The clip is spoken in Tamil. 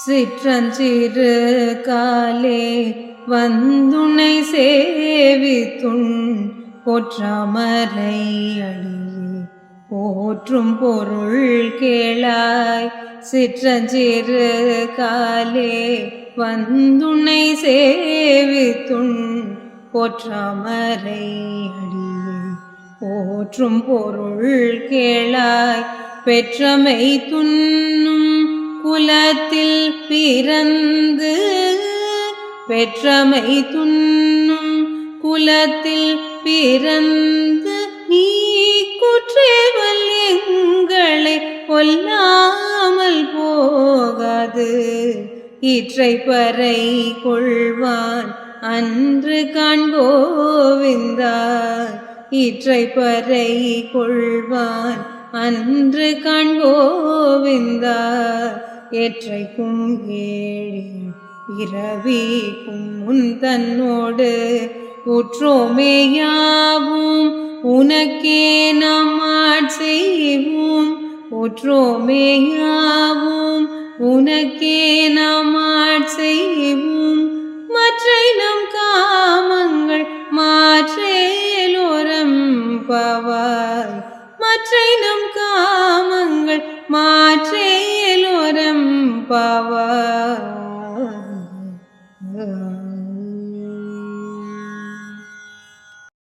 சிற்றஞ்சிறு காலே வந்துனை சேவித்துண் போற்றாமரை அடியே போற்றும் பொருள் கேளாய். சிற்றஞ்சிறு காலே வந்துனை சேவித்துண் போற்றாமரை அடியே போற்றும் பொருள் கேளாய். பெற்றமை துன்னும் குலத்தில் பிறந்து பெற்றமை துன்னும் குலத்தில் பிறந்து நீ குற்றேவல் எங்களை கொல்லாமல் போகாது. இற்றை பறை கொள்வான் அன்று காண்போவிந்தா. இற்றை பறை கொள்வான் அன்று காண்போவிந்தா. எற்றைக்கும் ஏழி பிறவிக்கும் முன் தன்னோடு உற்றோமேயாவும் உனக்கே நாம் ஆட்செய்வோம். உற்றோமேயாவும் உனக்கே நாம் ஆட்செய்வோம். மற்றை நம் காமங்கள் மாற்றேலோரம் பாவாய். மற்றை நம் காமங்கள் மாற்றேலோரம் பாவாய்.